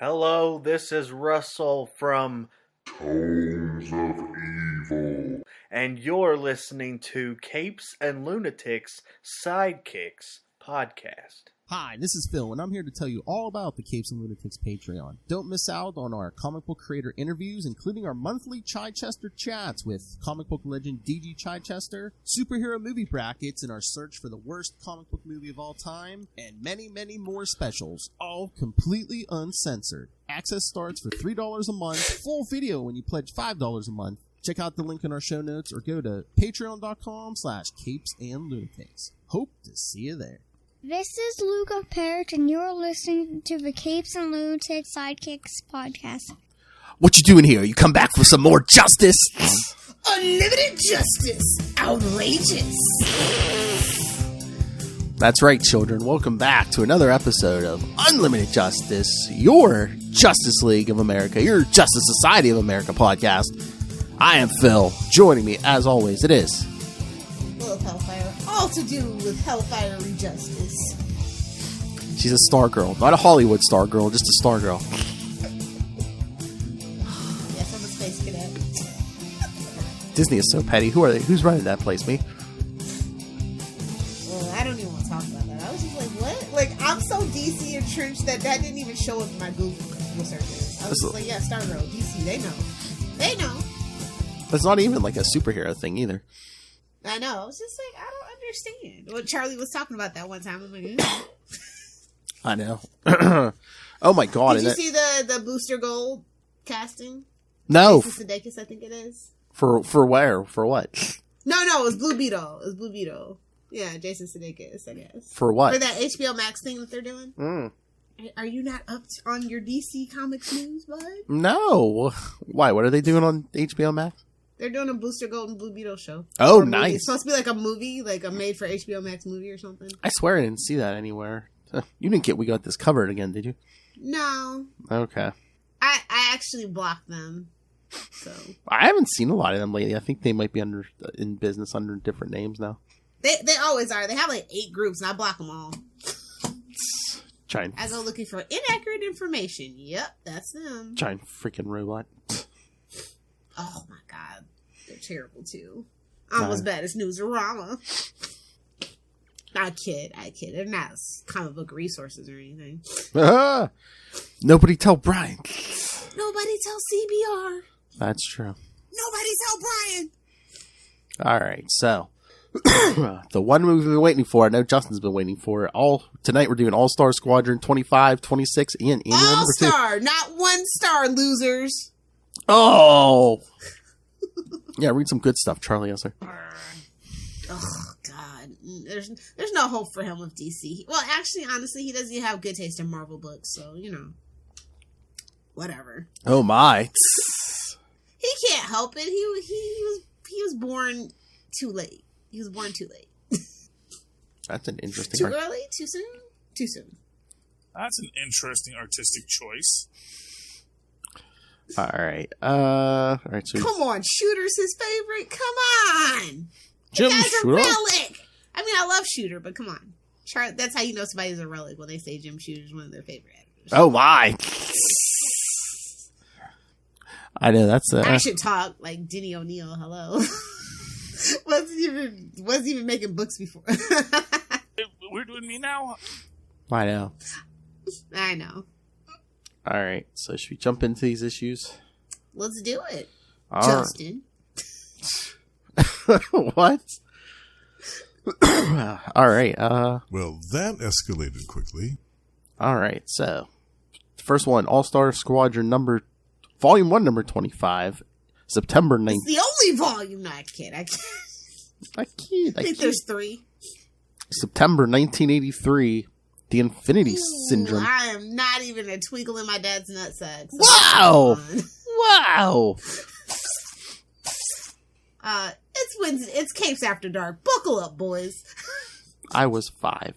Hello, this is Russell from Tones of Evil. and you're listening to Capes and Lunatics Sidekicks podcast. Hi, this is Phil, and I'm here to tell you all about the Capes and Lunatics Patreon. Don't miss out on our comic book creator interviews, including our monthly Chichester chats with comic book legend D.G. Chichester, superhero movie brackets in our search for the worst comic book movie of all time, and many, many more specials, all completely uncensored. Access starts for $3 a month, full video when you pledge $5 a month. Check out the link in our show notes or go to patreon.com/CapesandLunatics. Hope to see you there. This is Luke of Perich, and you're listening to the Capes and Lunatics Sidekicks podcast. What you doing here? You come back for some more justice? Unlimited justice. Outrageous. That's right, children. Welcome back to another episode of Unlimited Justice, your Justice League of America, your Justice Society of America podcast. I am Phil. Joining me, as always, it is Lilith Hellfire. All to do with Hellfire Justice. she's a star girl, not a Hollywood star girl, just a star girl. Yes, I'm a space cadet. Disney is so petty. Who are they? Who's running that place? Me? Well, I don't even want to talk about that. I was just like, what? Like, I'm so DC entrenched that didn't even show up in my Google searches. I was just like, yeah, Stargirl, DC, they know. They know. That's not even like a superhero thing either. I know. I was just like, I don't understand. Well, Charlie was talking about that one time. I'm like, I know. Oh my god. Did you see the Booster Gold casting? No. Sidekicks, I think it is. For where? For what? No, it was Blue Beetle. It was Blue Beetle. Yeah, Jason Sudeikis, I guess. For what? For that HBO Max thing that they're doing. Mm. Are you not up on your DC Comics news, bud? No. Why? What are they doing on HBO Max? They're doing a Booster Gold and Blue Beetle show. Oh, Or nice. It's supposed to be like a movie, like a made for HBO Max movie or something. I swear I didn't see that anywhere. You didn't get We Got This Covered again, did you? No. Okay. I actually blocked them. So haven't seen a lot of them lately. I think they might be in business under different names now. They always are. They have like 8 groups and I block them all. Giant, I go looking for inaccurate information. Yep, that's them. giant freaking robot. Oh my god. They're terrible too. Almost bad as Newsarama. I kid. They're not comic book resources or anything. Nobody tell Brian. Nobody tell CBR. That's true. Nobody tell Brian. All right, so the one movie we've been waiting for, I know Justin's been waiting for it. Tonight we're doing All Star Squadron 25, 26, and All Star, not 1 star, losers. Oh! Yeah, read some good stuff, Charlie Esser. Oh, God. There's no hope for him with DC. Well, actually, honestly, he doesn't even have good taste in Marvel books, so, whatever. Oh, my. He can't help it. He was born too late. He was born too late. That's an interesting... Too early? Too soon? Too soon. That's an interesting artistic choice. All right. So Come on, Shooter's his favorite. Come on. Jim The guy's Shooter? a relic. I mean, I love Shooter, but come on. That's how you know somebody's a relic, when they say Jim Shooter's one of their favorite editors. Oh, my. I know, that's... I should talk like Denny O'Neil. Hello. wasn't even making books before. We're doing me now? I know. I know. All right, so should we jump into these issues? Let's do it, All Justin. Right. What? All right. Well, that escalated quickly. All right. So, the first one, All Star Squadron Volume 1, number 25, September 9th. It's the only volume. No, I kid. I think there's 3. September 1983, The Infinity Syndrome. I am not even a twinkle in my dad's nutsack. So Wow! Wow! It's Wednesday. It's Capes After Dark. Buckle up, boys. I was 5.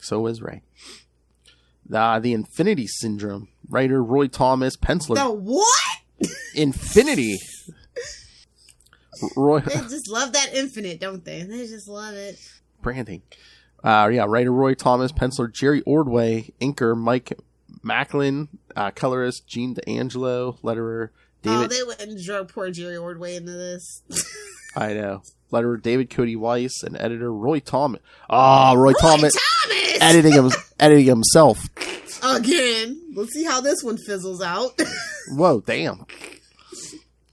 So was Ray. The Infinity Syndrome. Writer Roy Thomas, penciler. The what? Infinity. Roy. They just love that infinite, don't they? They just love it. Branding. Writer Roy Thomas, penciler Jerry Ordway, inker Mike Macklin, colorist Gene D'Angelo, letterer David. Oh, they went and drug poor Jerry Ordway into this. I know. Letterer David Cody Weiss and editor Roy Thomas. Oh, Roy Thomas! Editing himself. Again. Let's see how this one fizzles out. Whoa, damn.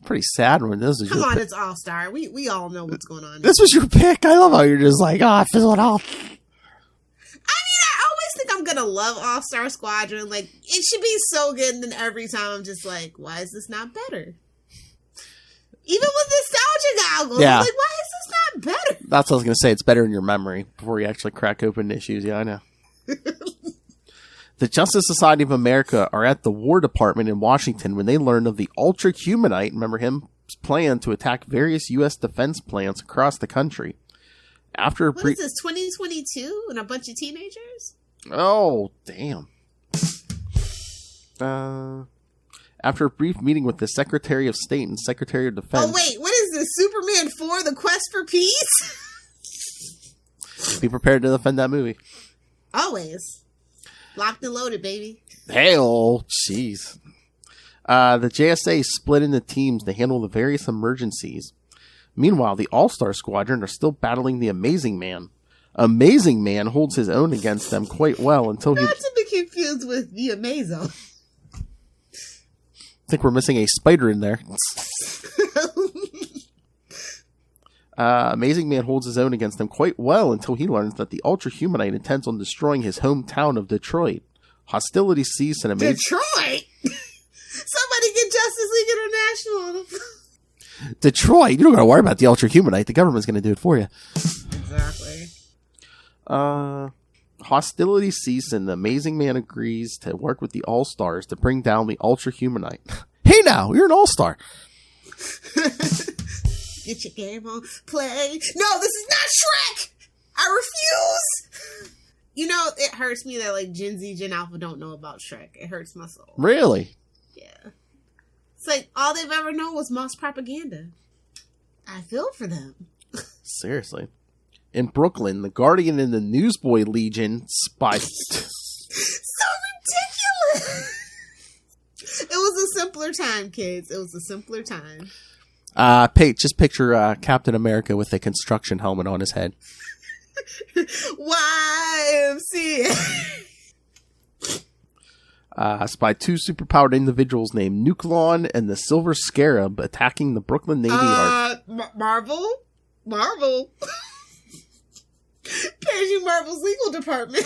Pretty sad when this is Come your on, pick. it's All Star. We all know what's going on. This was your pick. I love how you're just like, fizzle it off. I always think I'm gonna love All Star Squadron. Like, it should be so good, and then every time I'm just like, why is this not better? Even with nostalgia goggles, Yeah. I'm like, why is this not better? That's what I was going to say. It's better in your memory before you actually crack open issues. Yeah, I know. The Justice Society of America are at the War Department in Washington when they learn of the Ultra-Humanite, remember him, plan to attack various U.S. defense plants across the country. After a What is this, 2022 and a bunch of teenagers? Oh, damn. After a brief meeting with the Secretary of State and Secretary of Defense... Oh, wait, what is this, Superman 4, The Quest for Peace? Be prepared to defend that movie. Always. Locked and loaded, baby. Hey, oh, jeez. The JSA split into teams to handle the various emergencies. Meanwhile, the All Star Squadron are still battling the Amazing Man. Amazing Man holds his own against them quite well until he... Not to be confused with the Amazo. I think we're missing a spider in there. Amazing Man holds his own against them quite well until he learns that the Ultra-Humanite intends on destroying his hometown of Detroit. Hostilities cease and Amazing... Detroit? Somebody get Justice League International. Detroit? You don't gotta worry about the Ultra-Humanite. The government's gonna do it for you. Exactly. Hostilities cease and the Amazing Man agrees to work with the All-Stars to bring down the Ultra-Humanite. Hey now, you're an All-Star. Get your game on. Play. No, this is not Shrek! I refuse! You know, it hurts me that, like, Gen Z, Gen Alpha don't know about Shrek. It hurts my soul. Really? Yeah. It's like, all they've ever known was mouse propaganda. I feel for them. Seriously. In Brooklyn, the Guardian and the Newsboy Legion spy... So ridiculous! It was a simpler time, kids. It was a simpler time. Just picture Captain America with a construction helmet on his head. YMCA. Spy two superpowered individuals named Nucleon and the Silver Scarab attacking the Brooklyn Navy Yard. Marvel? Paging Marvel's legal department.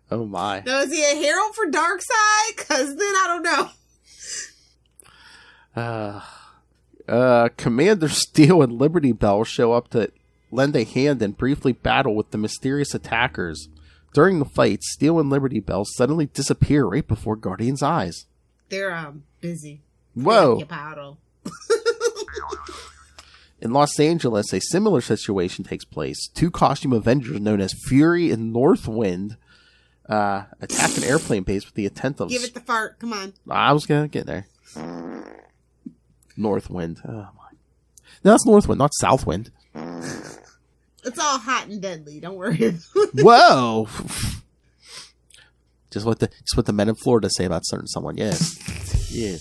Oh my. Now, is he a herald for Darkseid? Because then I don't know. Commander Steel and Liberty Bell show up to lend a hand and briefly battle with the mysterious attackers. During the fight, Steel and Liberty Bell suddenly disappear right before Guardian's eyes. They're busy. Whoa. They're In Los Angeles, a similar situation takes place. Two costume Avengers known as Fury and Northwind attack an airplane base with the intent of... Give it the fart. Come on. I was going to get there. Northwind. Oh my. No, that's Northwind, not Southwind. It's all hot and deadly. Don't worry. Whoa! Just what the men in Florida say about certain someone. Yes. Yeah.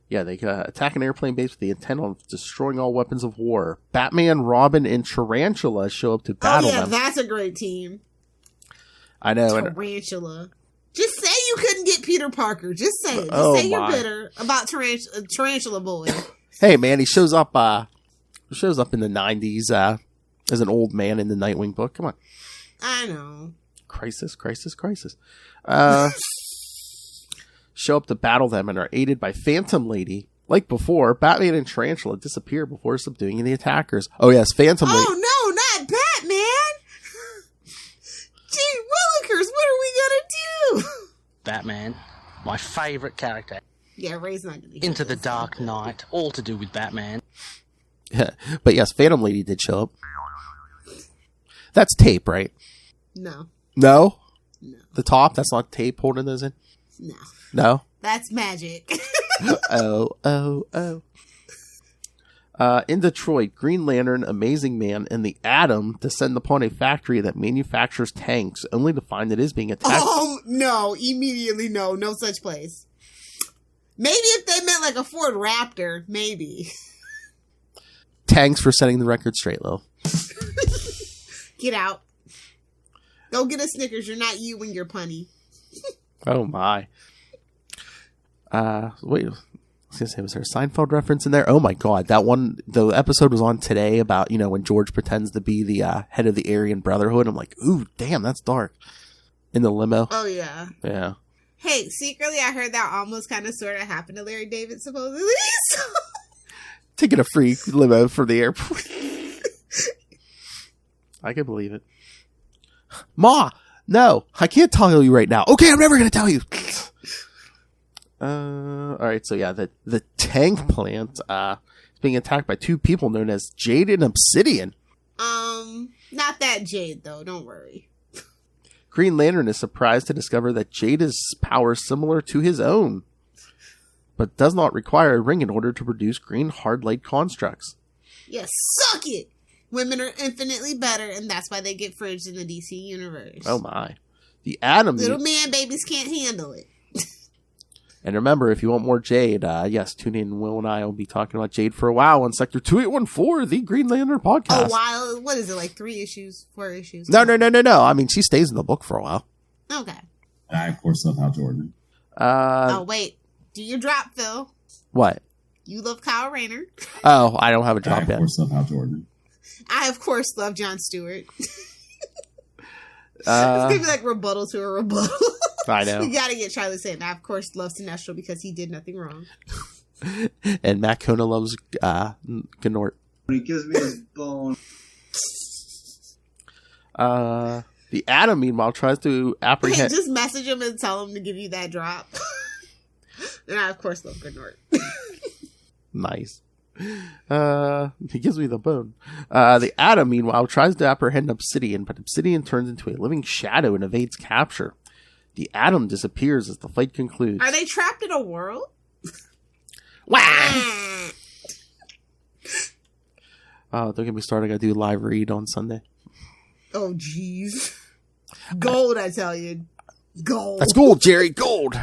Yeah, they attack an airplane base with the intent of destroying all weapons of war. Batman, Robin, and Tarantula show up to battle them. That's a great team. I know. Tarantula. Just say you couldn't get Peter Parker. Just say it. Oh, Just say my. you're bitter about Tarantula Boy. Hey, man, he shows up in the 90s as an old man in the Nightwing book. Come on. I know. Crisis. Show up to battle them and are aided by Phantom Lady. Like before, Batman and Tarantula disappear before subduing the attackers. Oh, yes, Phantom Lady. Oh, no, not Batman! Gee willikers, what are we gonna do? Batman, my favourite character. Yeah, Ray's not gonna be Into the Dark Knight, all to do with Batman. Yeah, but yes, Phantom Lady did show up. That's tape, right? No. No? No. The top? That's not tape holding those in? No. No? That's magic. Oh. In Detroit, Green Lantern, Amazing Man, and the Atom descend upon a factory that manufactures tanks, only to find it is being attacked. Oh, no. Immediately no. No such place. Maybe if they meant like a Ford Raptor, maybe. Tanks for setting the record straight, Lil. Get out. Go get a Snickers. You're not you when you're punny. Oh, my. Wait. I was going to say, was there a Seinfeld reference in there? Oh my god, that one, the episode was on today about, you know, when George pretends to be the head of the Aryan Brotherhood. I'm like, ooh, damn, that's dark. In the limo. Oh, yeah. Yeah. Hey, secretly, I heard that almost kind of sort of happened to Larry David, supposedly. So. Taking a free limo from the airport. I can believe it. Ma, no, I can't tell you right now. Okay, I'm never going to tell you. All right, so yeah, the tank plant is being attacked by two people known as Jade and Obsidian. Not that Jade though. Don't worry. Green Lantern is surprised to discover that Jade has powers similar to his own, but does not require a ring in order to produce green hard light constructs. Yeah, suck it. Women are infinitely better, and that's why they get fridged in the DC universe. Oh my! The Atom. Little man babies can't handle it. And remember, if you want more Jade, yes, tune in. Will and I will be talking about Jade for a while on Sector 2814, the Green Lantern podcast. A while? What is it, like 3 issues, 4 issues? No. I mean, she stays in the book for a while. Okay. I, of course, love Hal Jordan. Oh, wait. Do your drop, Phil. What? You love Kyle Rayner. Oh, I don't have a I, drop of yet. course, love Hal Jordan. I, of course, love Jon Stewart. It's going to be like rebuttal to a rebuttal. I know. You got to get Charlie saying, I, of course, love Sinestro because he did nothing wrong. And Matt Kona loves Gnort. He gives me his bone. The Atom, meanwhile, tries to apprehend... Just message him and tell him to give you that drop. And I, of course, love Gnort. Nice. He gives me the bone. The Atom, meanwhile, tries to apprehend Obsidian, but Obsidian turns into a living shadow and evades capture. The Atom disappears as the fight concludes. Are they trapped in a world? Wah! Oh, don't get me started. I gotta do live read on Sunday. Oh, jeez. Gold, I tell you. Gold. That's gold, Jerry. Gold. I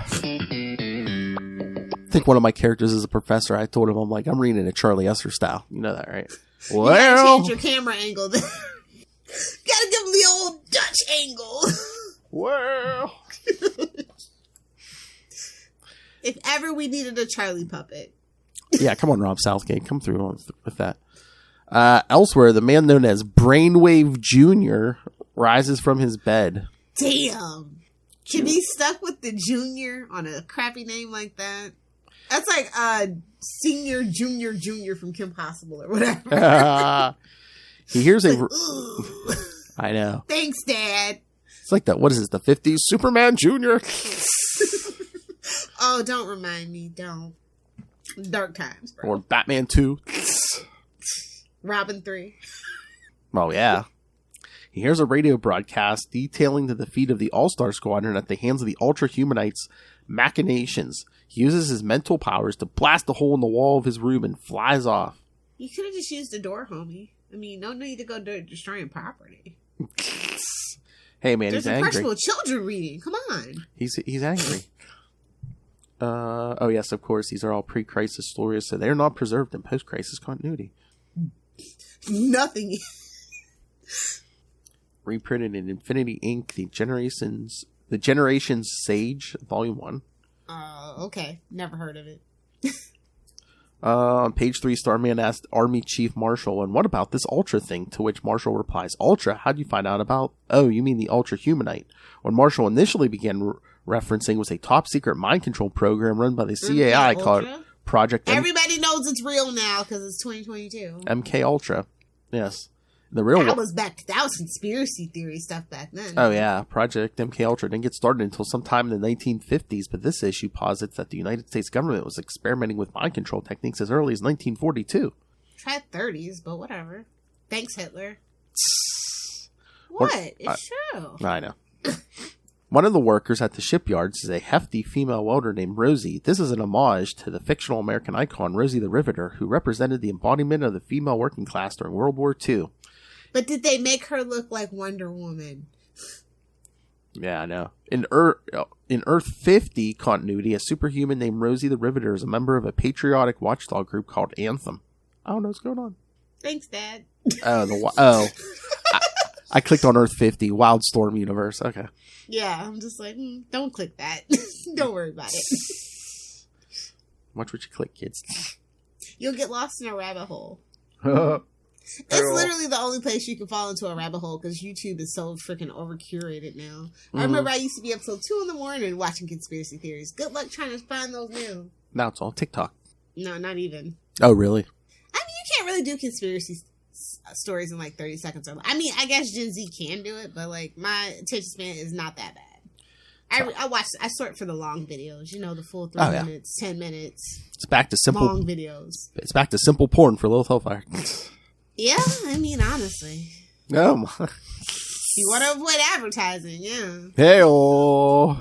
think one of my characters is a professor. I told him, I'm like, I'm reading it Charlie Esser style. You know that, right? You gotta change your camera angle there. Gotta give him the old Dutch angle. Well. If ever we needed a Charlie puppet. Yeah, come on, Rob Southgate. Come through with that. Elsewhere, the man known as Brainwave Jr. rises from his bed. Damn. To be stuck with the junior on a crappy name like that. That's like senior, junior from Kim Possible or whatever. He hears like, I know. Thanks, Dad. It's like that. What is this? The 50s Superman Jr. Oh, don't remind me. Don't. Dark times, bro. Or Batman 2. Robin 3. Oh, yeah. He hears a radio broadcast detailing the defeat of the All Star Squadron at the hands of the Ultra Humanites' machinations. He uses his mental powers to blast a hole in the wall of his room and flies off. You could have just used the door, homie. I mean, no need to go destroying property. Hey, man, There's he's angry. impressionable children reading. Come on. He's angry. Oh, yes, of course. These are all pre-crisis stories, so they're not preserved in post-crisis continuity. Nothing. Reprinted in Infinity Inc. The Generations Sage, Volume 1. Okay. Never heard of it. On page 3, Starman asked Army Chief Marshall, and what about this Ultra thing? To which Marshall replies, Ultra? How'd you find out about? Oh, you mean the Ultra Humanite. What Marshall initially began referencing was a top-secret mind control program run by the CAI called Project Everybody knows it's real now because it's 2022. MK Ultra. Yes. The real that was conspiracy theory stuff back then. Oh, yeah. Project MK Ultra didn't get started until sometime in the 1950s, but this issue posits that the United States government was experimenting with mind control techniques as early as 1942. Tried 30s, but whatever. Thanks, Hitler. What? It's true. I know. One of the workers at the shipyards is a hefty female welder named Rosie. This is an homage to the fictional American icon Rosie the Riveter, who represented the embodiment of the female working class during World War II. But did they make her look like Wonder Woman? Yeah, I know. In Earth 50 continuity, a superhuman named Rosie the Riveter is a member of a patriotic watchdog group called Anthem. I don't know what's going on. Thanks, Dad. I clicked on Earth 50, Wildstorm universe. Okay. Yeah, I'm just like, don't click that. Don't worry about it. Watch what you click, kids. You'll get lost in a rabbit hole. It's literally the only place you can fall into a rabbit hole because YouTube is so freaking over-curated now. I remember I used to be up till 2 a.m. watching conspiracy theories. Good luck trying to find those now. Now it's all TikTok. No, not even. Oh, really? I mean, you can't really do conspiracy stories in like 30 seconds. I mean, I guess Gen Z can do it, but like my attention span is not that bad. I sort for the long videos, the full 3 minutes, 10 minutes. It's back to simple long videos. It's back to simple porn for Lilith Hellfire. Yeah, I mean, honestly. Oh my. You want to avoid advertising, yeah. Hey-oh.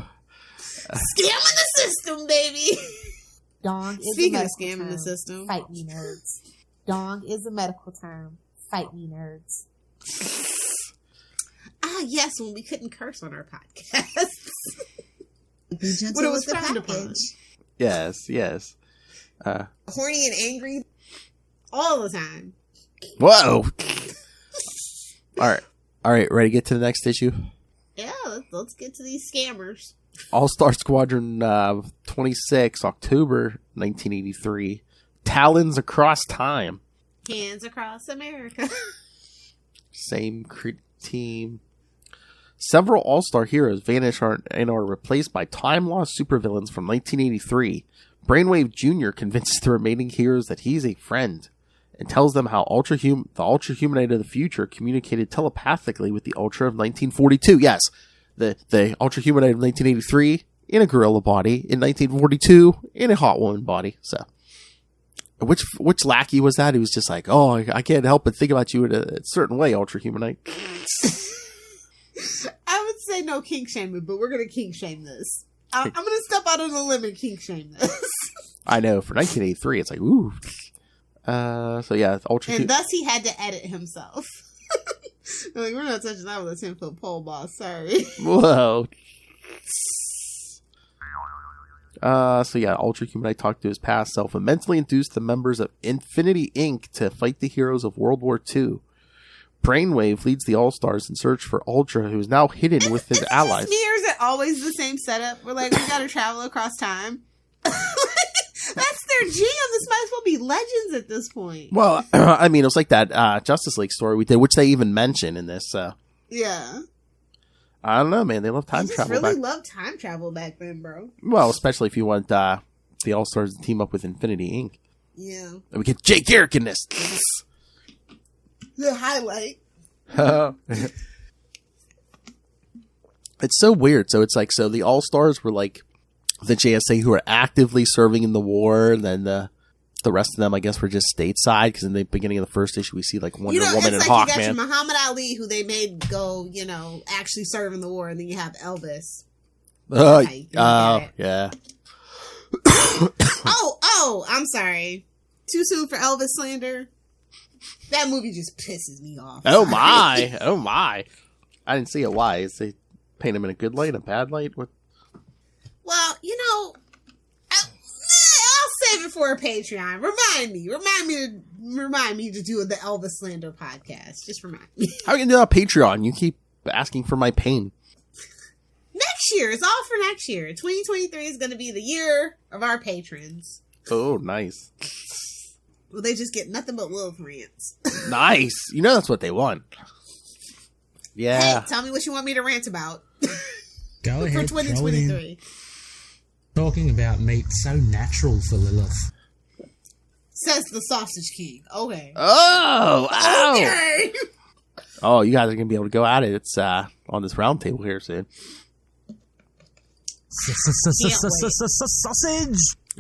Scamming the system, baby. Dong is Speaking a of medical scamming term. the system. Fight me, nerds. Dong is a medical term. Fight me, nerds. Yes, when we couldn't curse on our podcast. Be gentle When it was with the frowned upon. package. Yes. Horny and angry all the time. Whoa. All right. Ready to get to the next issue? Yeah, let's get to these scammers. All Star Squadron 26, October 1983. Talons Across Time. Hands across America. Same team. Several All-Star heroes vanish and are replaced by time-lost supervillains from 1983. Brainwave Jr. convinces the remaining heroes that he's a friend and tells them how the Ultra-Humanite of the future communicated telepathically with the Ultra of 1942. Yes, the Ultra-Humanite of 1983 in a gorilla body, in 1942 in a hot woman body. So, which lackey was that? He was just like, oh, I can't help but think about you in a certain way, Ultra-Humanite. I would say no kink shaming, but we're going to kink shame this. I'm going to step out on a limb and kink shame this. I know, for 1983, it's like, ooh. So yeah, Ultra. And thus he had to edit himself. Like, we're not touching that with a 10-foot pole, boss. Sorry. Whoa. So yeah, Ultra Humanite talked to his past self and mentally induced the members of Infinity Inc. to fight the heroes of World War II. Brainwave leads the All-Stars in search for Ultra, who is now hidden with his allies. Or is it always the same setup? We're like, we gotta travel across time. That's their jam. This might as well be Legends at this point. Well, I mean, it was like that Justice League story we did, which they even mention in this. Yeah. I don't know, man. They love time travel. Really loved time travel back then, bro. Well, especially if you want the All-Stars to team up with Infinity Inc. Yeah. And we get Jake Garrick in this. The highlight. It's so weird. So it's like, so the All-Stars were like the JSA who are actively serving in the war, and then the rest of them, I guess, were just stateside, because in the beginning of the first issue, we see like Wonder Woman and Hawkman. You got your Muhammad Ali, who they made go, actually serve in the war, and then you have Elvis. Yeah. Oh, I'm sorry. Too soon for Elvis slander? That movie just pisses me off. Oh my. I didn't see it. Why? Is they paint him in a good light, a bad light? What? Well, I'll save it for a Patreon. Remind me to do the Elvis slander podcast. Just remind me. How can you do that on Patreon? You keep asking for my pain. Next year. It's all for next year. 2023 is going to be the year of our patrons. Oh, nice. Well, they just get nothing but Lilith rants. Nice. That's what they want. Yeah. Hey, tell me what you want me to rant about. Go ahead. For 2023. Talking about meat so natural for Lilith. Says the Sausage King. Okay. Oh! Okay. Oh, you guys are going to be able to go at it. It's on this round table here soon. Sausage!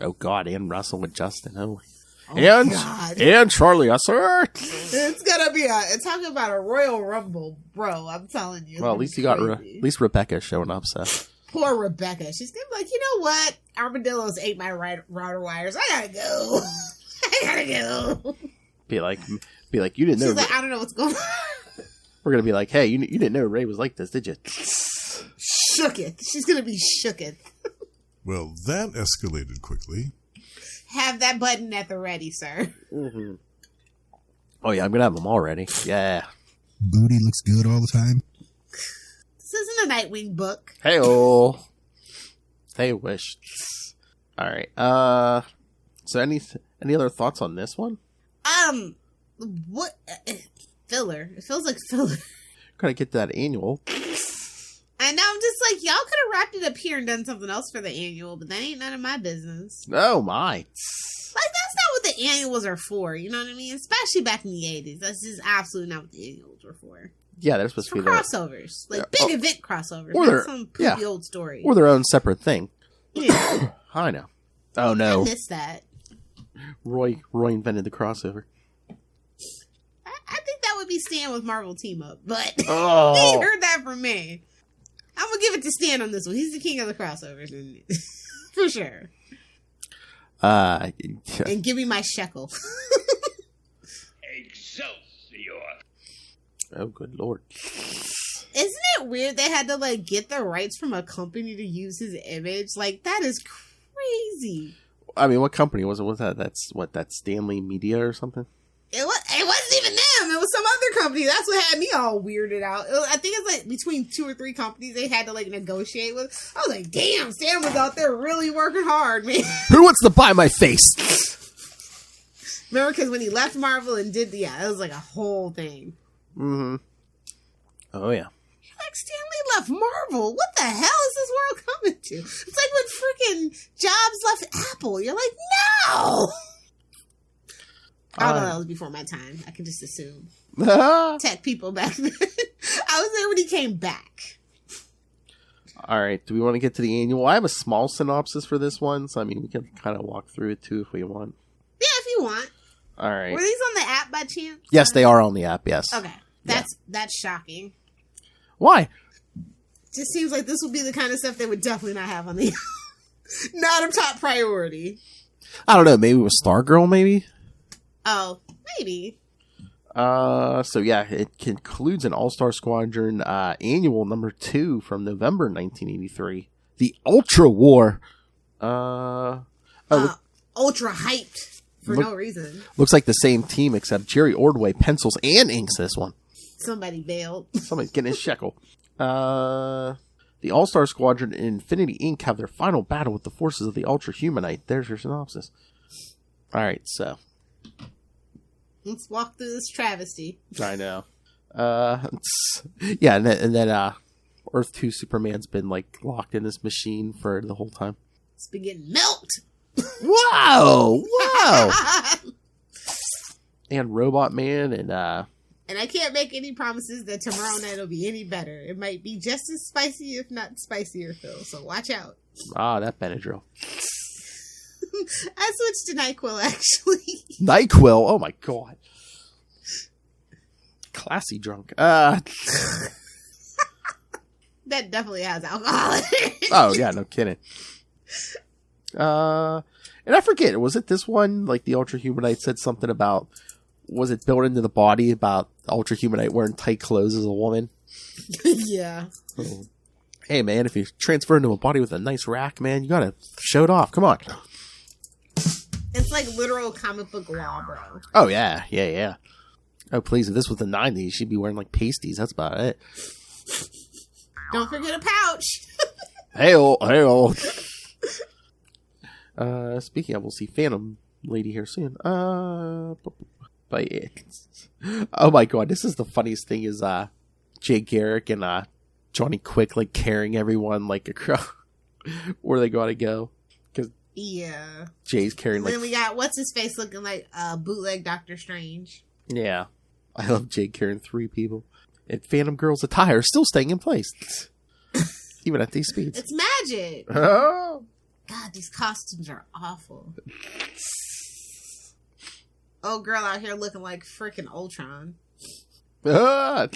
Oh, God. And Russell with Justin. Oh. and Charlie Usher. It's gonna be it's talking about a Royal Rumble, bro. I'm telling you. Well, at least you got at least Rebecca's showing up. So poor Rebecca. She's gonna be like, you know what? Armadillos ate my router wires. I gotta go. I gotta go. Be like, you didn't know. She's like, I don't know what's going on. We're gonna be like, hey, you didn't know Ray was like this, did you? Shooketh. She's gonna be shooketh. Well, that escalated quickly. Have that button at the ready, sir. Mm-hmm. Oh yeah, I'm gonna have them all ready. Yeah. Booty looks good all the time. This isn't a Nightwing book. Hey-oh. Hey, wish. All right. So any other thoughts on this one? What filler? It feels like filler. Gotta get that annual. And now I'm just like, y'all could have wrapped it up here and done something else for the annual, but that ain't none of my business. Oh my! Like, that's not what the annuals are for. You know what I mean? Especially back in the 80s, that's just absolutely not what the annuals were for. Yeah, they're supposed to be crossovers, like big event crossovers, or not some poopy old story, or their own separate thing. Yeah, I know. Oh no, I missed that. Roy invented the crossover. I think that would be Stan with Marvel Team Up, but Oh. he heard that from me. I'm gonna give it to Stan on this one. He's the king of the crossovers, for sure. And give me my shekel. Excelsior! Oh, good lord! Isn't it weird they had to like get the rights from a company to use his image? Like, that is crazy. I mean, what company was it? Was that? That's Stanley Media or something? It wasn't even them. It was some other company. That's what had me all weirded out. I think it's like between 2 or 3 companies they had to like negotiate with. I was like, damn, Stan was out there really working hard, man. Who wants to buy my face? Remember, because when he left Marvel and did it was like a whole thing. Mm-hmm. Oh yeah. Like, Stanley left Marvel. What the hell is this world coming to? It's like when freaking Jobs left Apple. You're like, no. I don't know, that was before my time. I can just assume. Tech people back then. I was there when he came back. All right. Do we want to get to the annual? I have a small synopsis for this one, so I mean, we can kind of walk through it too if we want. Yeah, if you want. All right. Were these on the app by chance? Yes, they are on the app. Yes. Okay, that's shocking. Why? Just seems like this would be the kind of stuff they would definitely not have on the not a top priority. I don't know. Maybe with Stargirl, maybe. Oh, maybe. So yeah, it concludes an All Star Squadron annual number 2 from November 1983, the Ultra War. Ultra hyped for no reason. Looks like the same team except Jerry Ordway pencils and inks this one. Somebody bailed. Somebody's getting his shekel. The All Star Squadron and Infinity Inc. have their final battle with the forces of the Ultra Humanite. There's your synopsis. All right, so. Let's walk through this travesty. I know. Yeah, and then Earth 2 Superman's been like locked in this machine for the whole time. It's been getting milked. Whoa! And Robot Man and I can't make any promises that tomorrow night will be any better. It might be just as spicy, if not spicier, Phil. So watch out. that Benadryl. I switched to NyQuil, actually. NyQuil? Oh my god. Classy drunk. That definitely has alcohol in it. Oh yeah, no kidding. And I forget, was it this one? Like the Ultra Humanite said something about, was it built into the body about Ultra Humanite wearing tight clothes as a woman? Yeah. Oh. Hey man, if you transfer into a body with a nice rack, man, you gotta show it off. Come on. It's like literal comic book law, bro. Oh yeah. Oh please, if this was the 90s, she'd be wearing like pasties. That's about it. Don't forget a pouch. Hey-oh. Speaking of, we'll see Phantom Lady here soon. But yeah. Oh my god, this is the funniest thing is Jay Garrick and Johnny Quick like carrying everyone like across where they gotta go. Because yeah, Jay's carrying like. Then we got what's his face looking like bootleg Doctor Strange. Yeah, I love Jay carrying 3 people. And Phantom Girl's attire is still staying in place, even at these speeds. It's magic. Oh. God, these costumes are awful. old girl out here looking like freaking Ultron. Ah!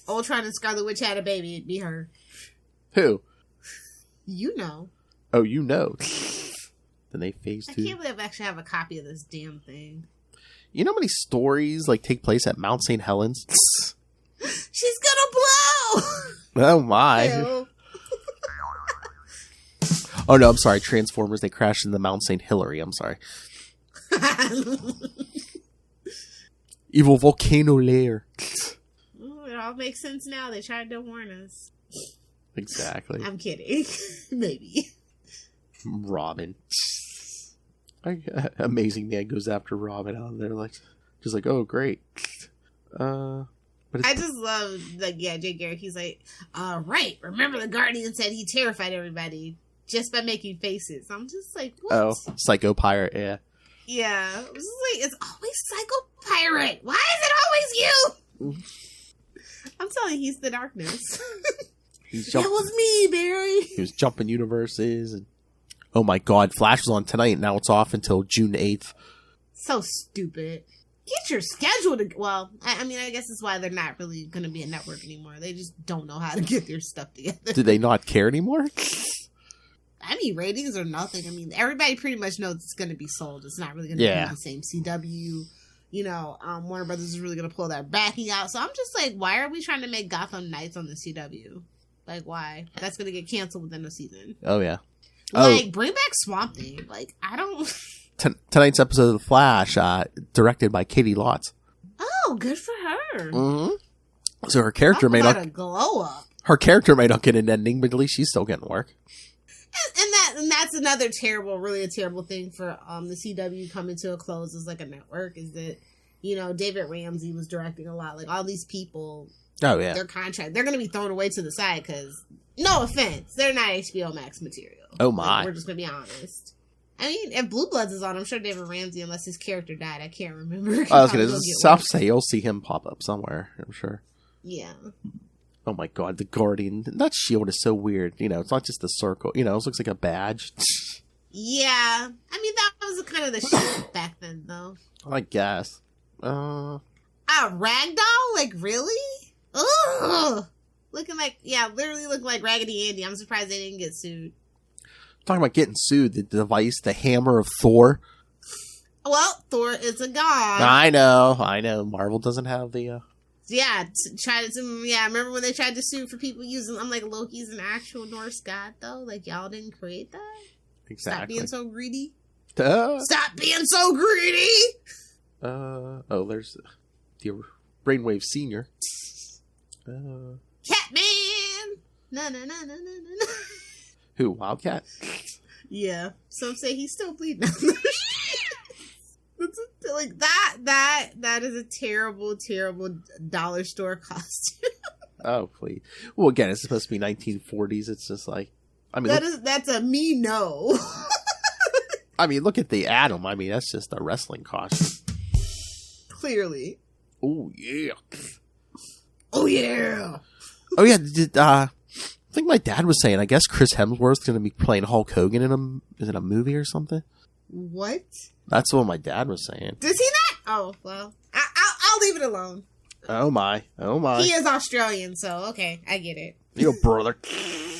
Ultron and Scarlet Witch had a baby. It'd be her. Who? You know. Oh, you know. Then they phase 2. I can't believe I actually have a copy of this damn thing. You know how many stories like take place at Mount St. Helens? She's gonna blow! Oh my. Ew. Oh no, I'm sorry. Transformers, they crashed into Mount St. Hilary. I'm sorry. Evil volcano lair. Ooh, it all makes sense now. They tried to warn us. Exactly. I'm kidding. Maybe. Robin. Amazing Man goes after Robin out there, like, just like, oh great. But I just love, like, yeah, Jay Garrick. He's like, right. Remember the Guardian said he terrified everybody just by making faces. I'm just like, what? Oh, Psycho Pirate, yeah. Yeah, I was just like, it's always Psycho Pirate. Why is it always you? I'm telling you, he's the darkness. That was me, Barry. He was jumping universes. And oh my god, Flash was on tonight. Now it's off until June 8th. So stupid. Get your schedule to... Well, I mean, I guess that's why they're not really going to be a network anymore. They just don't know how to get their stuff together. Do they not care anymore? I mean, ratings or nothing. I mean, everybody pretty much knows it's going to be sold. It's not really going to be the same CW. You know, Warner Brothers is really going to pull their backing out. So I'm just like, why are we trying to make Gotham Knights on the CW? Like, why? That's going to get canceled within a season. Oh, yeah. Like, bring back Swamp Thing. Like, I don't... Tonight's episode of The Flash, directed by Katie Lotz. Oh, good for her. Mm-hmm. So her character may not... glow up. Her character may not get an ending, but at least she's still getting work. And that's another terrible, really a terrible thing for the CW coming to a close as like a network is that, you know, David Ramsey was directing a lot. Like all these people, oh yeah, their contract, they're going to be thrown away to the side because, no offense, they're not HBO Max material. Oh my, like, we're just going to be honest. I mean, if Blue Bloods is on, I'm sure David Ramsey, unless his character died, I can't remember. I was going to say you'll see him pop up somewhere. I'm sure. Yeah. Oh my god, the Guardian. That shield is so weird. You know, it's not just a circle. You know, it looks like a badge. Yeah. I mean, that was kind of the shit back then, though. I guess. Ragdoll? Like, really? Ugh! Looking like, yeah, literally looking like Raggedy Andy. I'm surprised they didn't get sued. Talking about getting sued, the device, the hammer of Thor. Well, Thor is a god. I know. Marvel doesn't have the... Yeah, remember when they tried to sue for people using... I'm like, Loki's an actual Norse god, though? Like, y'all didn't create that? Exactly. Stop being so greedy. Stop being so greedy! There's the Brainwave Senior. Catman! No. Who, Wildcat? Yeah. Some say he's still bleeding. Like that is a terrible dollar store costume. Oh please. Well, again, it's supposed to be 1940s. It's just like, I mean, that's a me no. I mean, look at the Atom. I mean, that's just a wrestling costume. Clearly. Oh yeah. Oh yeah. Oh yeah. I think my dad was saying. I guess Chris Hemsworth's going to be playing Hulk Hogan in a movie or something. What? That's what my dad was saying. Does he not? Oh, well, I'll leave it alone. Oh my. He is Australian, so okay, I get it. Your brother.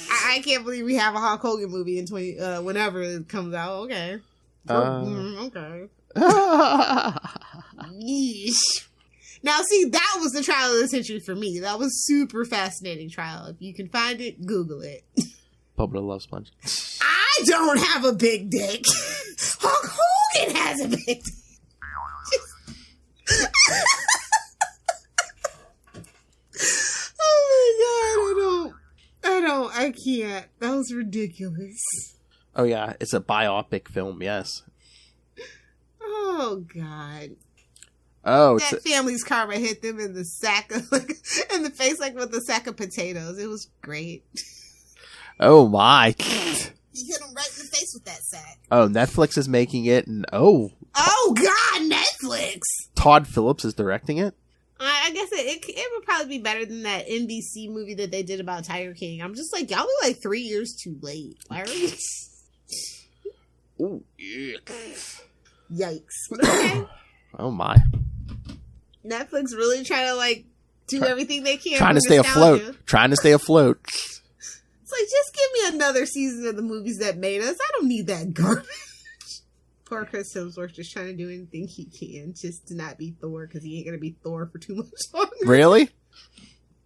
I can't believe we have a Hulk Hogan movie in whenever it comes out. Okay. Okay. Yeesh. Now, see, that was the trial of the century for me. That was super fascinating trial. If you can find it, Google it. Bubba Love Sponge. I don't have a big dick. Hulk Hogan has a big dick. Oh my god, I can't. That was ridiculous. Oh yeah, it's a biopic film, yes. Oh god. Oh, that family's karma hit them in the sack of, in the face like with a sack of potatoes. It was great. Oh my. He hit him right in the face with that sack. Oh, Netflix is making it, and oh god, Netflix. Todd Phillips is directing it. I guess it would probably be better than that NBC movie that they did about Tiger King. I'm just like, y'all are like 3 years too late. Why are you? Oh yeah. Yikes. Okay. Oh my. Netflix really trying to like do everything they can. Trying to stay afloat. Trying to stay afloat. It's like, just give me another season of the movies that made us. I don't need that garbage. Poor Chris Hemsworth just trying to do anything he can just to not be Thor, because he ain't going to be Thor for too much longer. Really?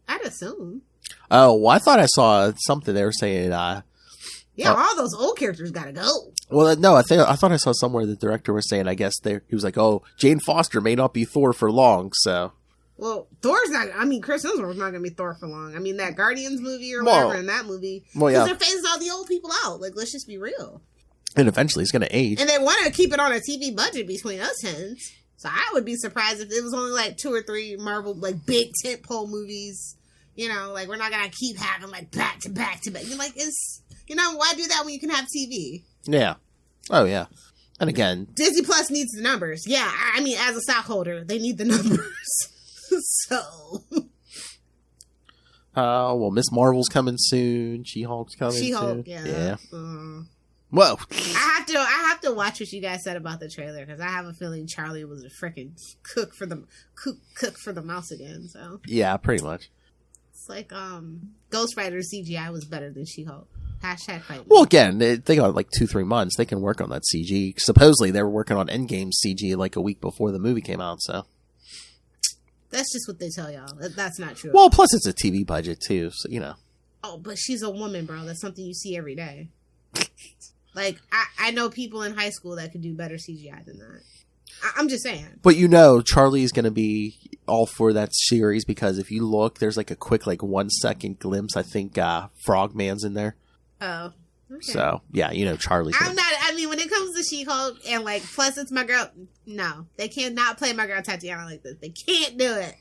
I'd assume. Oh, well, I thought I saw something they were saying. Yeah, all those old characters got to go. Well, no, I thought I saw somewhere the director was saying, I guess he was like, oh, Jane Foster may not be Thor for long, so. Well, Thor's not, I mean, Chris Hemsworth's not going to be Thor for long. I mean, that Guardians movie or whatever in that movie, because they're phasing all the old people out. Like, let's just be real. And eventually he's going to age. And they want to keep it on a TV budget between us hens. So I would be surprised if it was only like 2 or 3 Marvel, like, big tentpole movies. You know, like, we're not going to keep having, like, back to back to back. You're like, why do that when you can have TV? Yeah. Oh, yeah. And again, Disney Plus needs the numbers. Yeah, I mean, as a stockholder, they need the numbers. So, well, Miss Marvel's coming soon. She-Hulk's coming soon. Yeah. Whoa. I have to watch what you guys said about the trailer, because I have a feeling Charlie was a freaking cook for the mouse again. So yeah, pretty much. It's like Ghost Rider CGI was better than She-Hulk. Hashtag fight. Well, again, they got like 2-3 months. They can work on that CG. Supposedly, they were working on Endgame CG like a week before the movie came out. So. That's just what they tell y'all. That's not true. Well, plus it's a TV budget too, so you know. Oh, but she's a woman, bro. That's something you see every day. Like, I know people in high school that could do better CGI than that. I'm just saying. But you know, Charlie's going to be all for that series, because if you look, there's like a quick, like 1 second glimpse. I think Frogman's in there. Oh. Okay. So, yeah, you know, Charlie's. I mean, when it comes to She-Hulk, and like, plus it's my girl, no. They cannot play my girl Tatiana like this. They can't do it.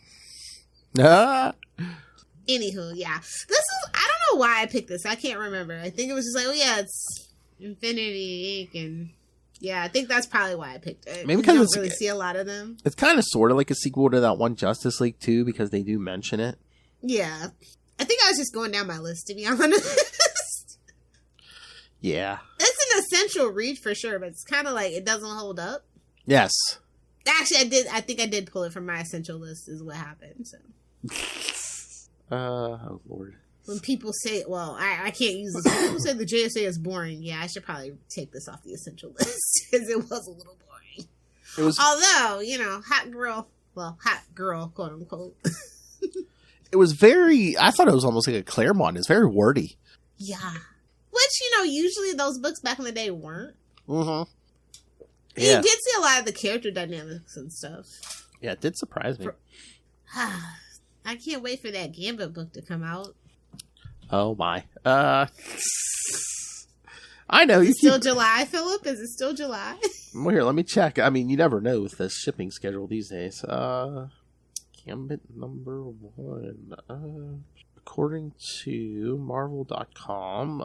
Anywho, yeah. I don't know why I picked this. I can't remember. I think it was just like, oh yeah, it's Infinity Inc. And yeah, I think that's probably why I picked it. Maybe because you don't really see a lot of them. It's kind of sort of like a sequel to that one Justice League too, because they do mention it. Yeah. I think I was just going down my list, to be honest. Yeah. It's an essential read for sure, but it's kind of like it doesn't hold up. Yes. Actually, I think I did pull it from my essential list is what happened. So. Oh Lord. When people say, well, I can't use this. When people say the JSA is boring, yeah, I should probably take this off the essential list, because it was a little boring. It was. Although, you know, hot girl, quote unquote. It was very, I thought it was almost like a Claremont. It's very wordy. Yeah. Which, you know, usually those books back in the day weren't. Mm-hmm. Yeah. You did see a lot of the character dynamics and stuff. Yeah, it did surprise me. I can't wait for that Gambit book to come out. Oh my. I know. Is it still July, Philip? Is it still July? Well, here, let me check. I mean, you never know with the shipping schedule these days. Gambit number 1. According to Marvel.com,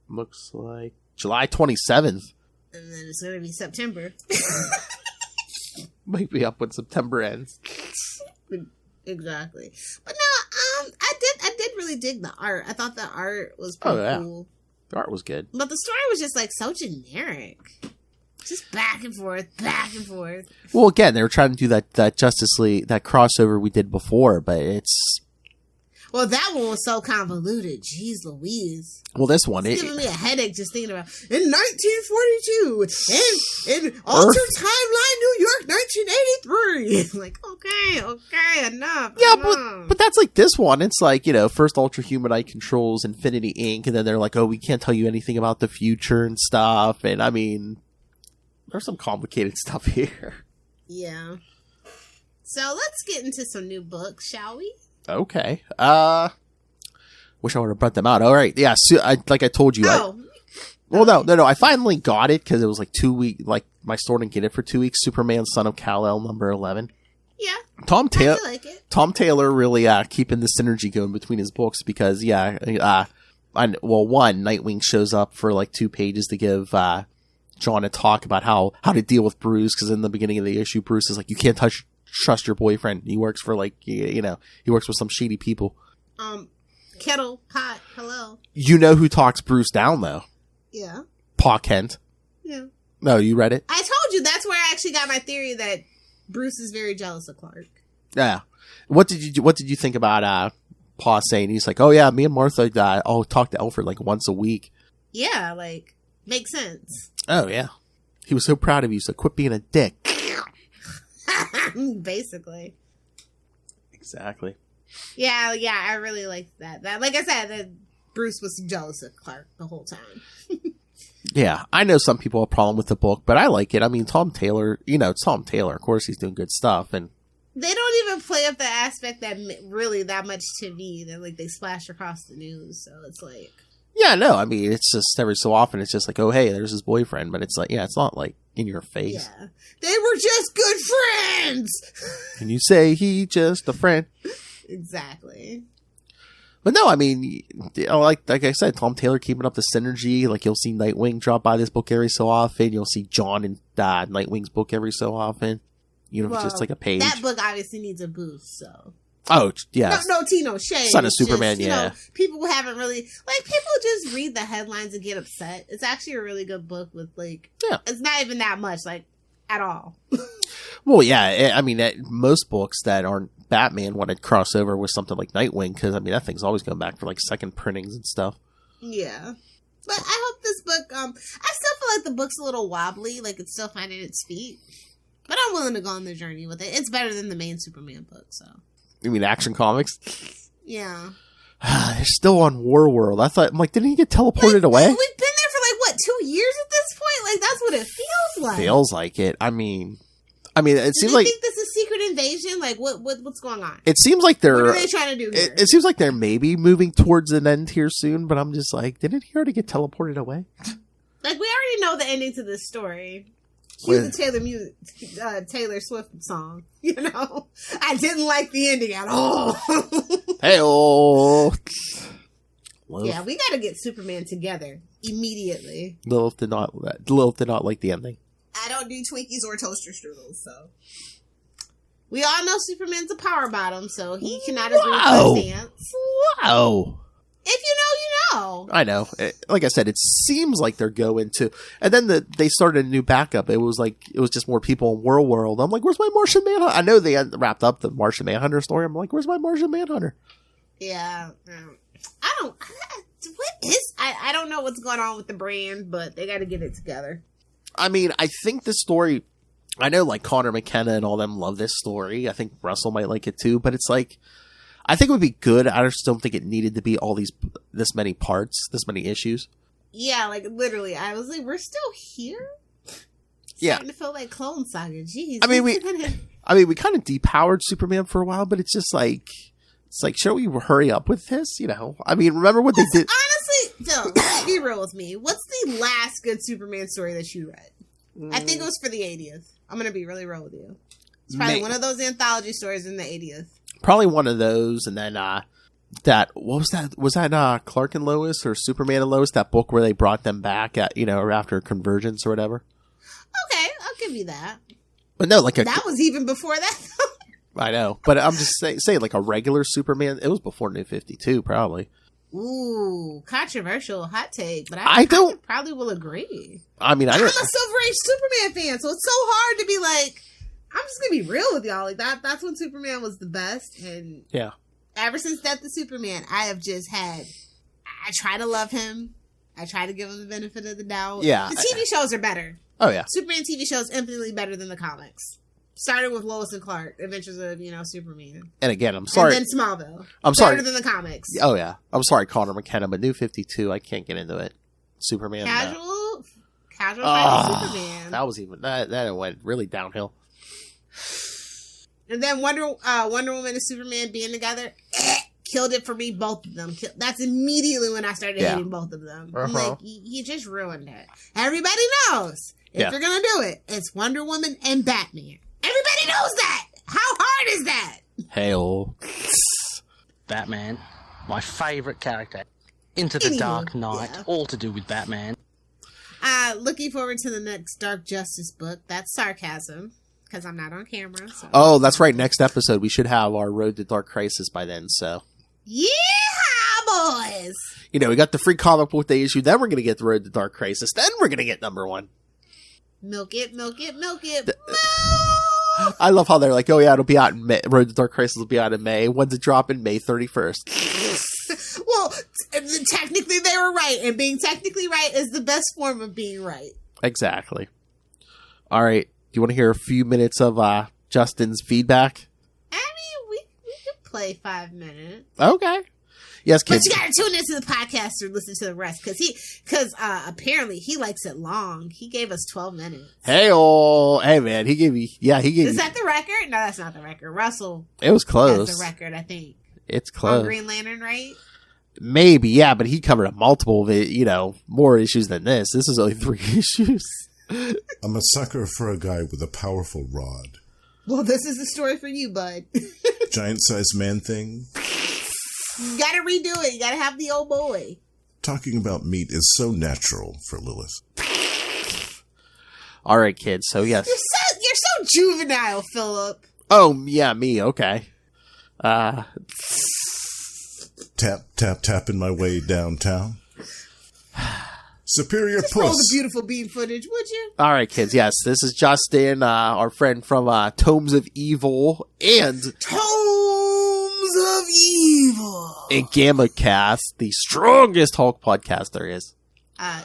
looks like July 27th. And then it's going to be September. Might be up when September ends. Exactly. But no, I did really dig the art. I thought the art was pretty cool. The art was good. But the story was just like so generic. Just back and forth. Well, again, they were trying to do that Justice League, that crossover we did before, but it's... Well, that one was so convoluted. Jeez Louise. Well, this one... It's giving me a headache just thinking about... In 1942, in Altered Timeline, New York, 1983. Like, okay, enough. Yeah, but that's like this one. It's like, you know, first Ultra Humanite controls Infinity Inc., and then they're like, oh, we can't tell you anything about the future and stuff. And, I mean... There's some complicated stuff here. Yeah. So let's get into some new books, shall we? Okay. Wish I would have brought them out. All right. Yeah. So like I told you. Oh. No. I finally got it because it was like 2 weeks. Like my store didn't get it for 2 weeks. Superman, Son of Kal-El, number 11. Yeah. Tom Taylor. I like it. Tom Taylor really keeping the synergy going between his books because Nightwing shows up for like 2 pages to give John a talk about how to deal with Bruce, because in the beginning of the issue, Bruce is like, you can't trust your boyfriend. He works for like, you know, he works with some shady people. Kettle, pot, hello. You know who talks Bruce down though? Yeah. Pa Kent. Yeah. No, you read it? I told you that's where I actually got my theory that Bruce is very jealous of Clark. Yeah. What did you think about Pa saying he's like, oh yeah, me and Martha talk to Alfred like once a week. Yeah, like, makes sense. Oh yeah. He was so proud of you, so quit being a dick. Basically. Exactly. Yeah, I really liked that. That, like I said, that Bruce was jealous of Clark the whole time. Yeah, I know some people have a problem with the book, but I like it. I mean, Tom Taylor, it's Tom Taylor. Of course, he's doing good stuff, and they don't even play up the aspect that really that much to me. That like they splash across the news, so it's like, yeah, no, I mean, it's just every so often, it's just like, oh hey, there's his boyfriend, but it's like, yeah, it's not like in your face. Yeah, they were just good friends. And you say he just a friend. Exactly. But no, I mean, like I said, Tom Taylor keeping up the synergy. Like, you'll see Nightwing drop by this book every so often. You'll see John in Nightwing's book every so often. If it's just like a page. That book obviously needs a boost, so. Oh, yeah. No Tino shade. Son of Superman, just, yeah. People haven't really, people just read the headlines and get upset. It's actually a really good book with, it's not even that much, at all. Well, yeah, I mean, most books that aren't Batman want to cross over with something like Nightwing, because, I mean, that thing's always going back for, second printings and stuff. Yeah. But I hope this book, I still feel like the book's a little wobbly, it's still finding its feet. But I'm willing to go on the journey with it. It's better than the main Superman book, so. You mean Action Comics? Yeah. They're still on War World. I thought, didn't he get teleported away? We've been there for 2 years at this point? That's what it feels like. Feels like it. I mean, it seems like. Do you think this is Secret Invasion? What's going on? It seems like they're. What are they trying to do here? It seems like they're maybe moving towards an end here soon, but I'm just like, didn't he already get teleported away? We already know the ending to this story. Cue the Taylor Swift song. I didn't like the ending at all. Hey-oh. Yeah, we got to get Superman together immediately. Lilith did not like the ending. I don't do Twinkies or toaster strudels, so. We all know Superman's a power bottom, so he cannot agree with my stance. Wow. If you know, you know. I know. Like I said, it seems like they're going to. And then they started a new backup. It was just more people in World. I'm like, where's my Martian Manhunter? I know they had wrapped up the Martian Manhunter story. I'm like, where's my Martian Manhunter? Yeah. I don't know what's going on with the brand, but they got to get it together. I mean, I think this story, I know Connor McKenna and all them love this story. I think Russell might like it too, but it's I think it would be good. I just don't think it needed to be this many parts, this many issues. Yeah, literally, I was like, we're still here? Starting to feel like Clone Saga. Jeez. I mean, we kind of depowered Superman for a while, but it's just should we hurry up with this? I mean, remember what they did? Honestly, Phil, let's be real with me. What's the last good Superman story that you read? I think it was for the 80th. I'm going to be really real with you. It's probably one of those anthology stories in the 80th. Probably one of those, and then what was that? Was that Clark and Lois or Superman and Lois? That book where they brought them back at after Convergence or whatever. Okay, I'll give you that. But no, that was even before that. I know, but I'm just saying a regular Superman. It was before New 52, probably. Ooh, controversial hot take, but I probably will agree. I mean, I'm a Silver Age Superman fan, so it's so hard to be I'm just gonna be real with y'all. That's when Superman was the best, and yeah, ever since Death of Superman, I have just I try to love him. I try to give him the benefit of the doubt. Yeah, the TV shows are better. Oh yeah, Superman TV shows infinitely better than the comics. Started with Lois and Clark, Adventures of Superman. And again, I'm sorry. And then Smallville. I'm sorry. Better than the comics. Oh yeah, I'm sorry, Connor McKenna, but New 52, I can't get into it. Superman. Casual Superman. That was that went really downhill. And then Wonder Woman and Superman being together killed it for me. Both of them. That's immediately when I started hating both of them. I'm like, you just ruined it. Everybody knows if you're gonna do it, it's Wonder Woman and Batman. Everybody knows that. How hard is that? Hell, Batman, my favorite character. Into the Dark Knight, all to do with Batman. Looking forward to the next Dark Justice book. That's sarcasm. Because I'm not on camera. So. Oh, that's right. Next episode, we should have our Road to Dark Crisis by then, so. Yeah, boys! We got the free comic book day issue, then we're going to get the Road to Dark Crisis, then we're going to get number 1. Milk it, milk it, milk it. I love how they're like, oh yeah, it'll be out in May. Road to Dark Crisis will be out in May. When's it dropping? May 31st. Well, technically they were right, and being technically right is the best form of being right. Exactly. All right. Do you want to hear a few minutes of Justin's feedback? I mean, we could play 5 minutes. Okay. Yes, kids. But you gotta tune into the podcast or listen to the rest, because apparently he likes it long. He gave us 12 minutes. Hey man, he gave me. Is that the record? No, that's not the record. Russell. It was close. That's the record, I think. It's close. On Green Lantern, right? Maybe, yeah, but he covered more issues than this. This is only 3 issues. I'm a sucker for a guy with a powerful rod. Well, this is the story for you, bud. Giant-sized man thing. You gotta redo it. You gotta have the old boy. Talking about meat is so natural for Lilith. All right, kids. So yes, you're so juvenile, Philip. Oh yeah, me. Okay. Tap, tap, tapping my way downtown. Superior Just puss. roll the beautiful bean footage, would you? All right, kids. Yes, this is Justin, our friend from Tomes of Evil and Tomes of Evil and Gamma Cast, the strongest Hulk podcast there is.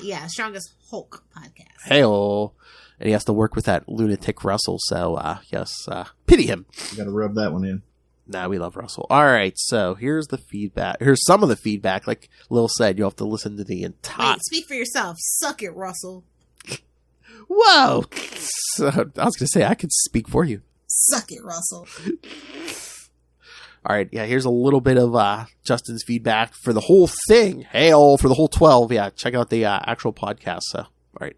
Yeah, strongest Hulk podcast. Hey-o. And he has to work with that lunatic Russell, so yes, pity him. You gotta rub that one in. Nah, we love Russell. All right, so here's the feedback. Here's some of the feedback. Like Lil said, you'll have to listen to the entire... Wait, speak for yourself. Suck it, Russell. Whoa! So, I was going to say, I could speak for you. Suck it, Russell. All right, yeah, here's a little bit of Justin's feedback for the whole thing. Hey-o, for the whole 12. Yeah, check out the actual podcast. So, all right.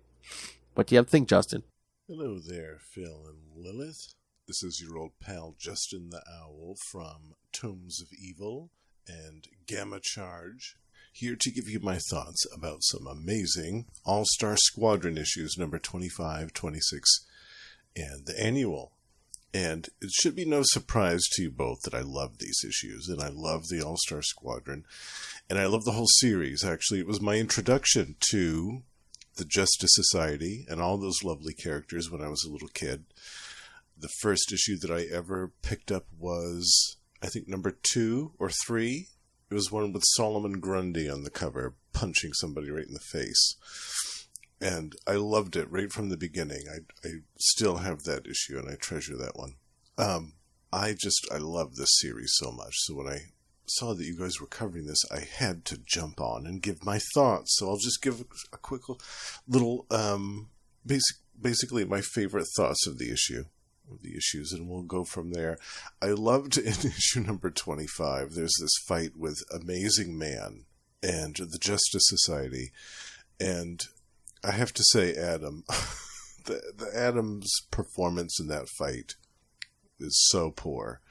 What do you have to think, Justin? Hello there, Phil and Lilith. This is your old pal Justin the Owl from Tomes of Evil and Gamma Charge, here to give you my thoughts about some amazing All Star Squadron issues number 25, 26, and the annual. And it should be no surprise to you both that I love these issues, and I love the All Star Squadron, and I love the whole series. Actually, it was my introduction to the Justice Society and all those lovely characters when I was a little kid. The first issue that I ever picked up was, I think, number 2 or 3. It was one with Solomon Grundy on the cover, punching somebody right in the face. And I loved it right from the beginning. I still have that issue, and I treasure that one. I love this series so much. So when I saw that you guys were covering this, I had to jump on and give my thoughts. So I'll just give a quick little, basically my favorite thoughts of the issues, and we'll go from there. I loved in issue number 25, there's this fight with Amazing Man and the Justice Society, and I have to say, Adam, the Adam's performance in that fight is so poor.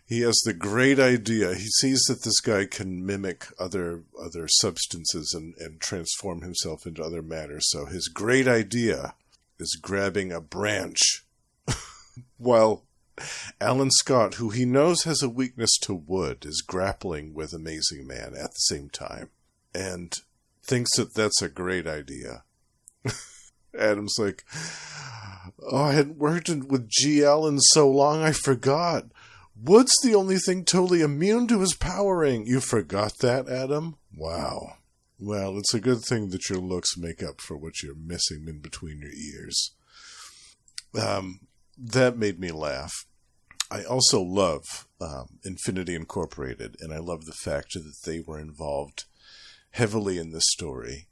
He has the great idea. He sees that this guy can mimic other substances and transform himself into other matter, so his great idea is grabbing a branch while Alan Scott, who he knows has a weakness to wood, is grappling with Amazing Man at the same time and thinks that that's a great idea. Adam's like, oh, I hadn't worked with GL in so long I forgot. Wood's the only thing totally immune to his powering. You forgot that, Adam? Wow. Well, it's a good thing that your looks make up for what you're missing in between your ears. That made me laugh. I also love Infinity Incorporated, and I love the fact that they were involved heavily in this story.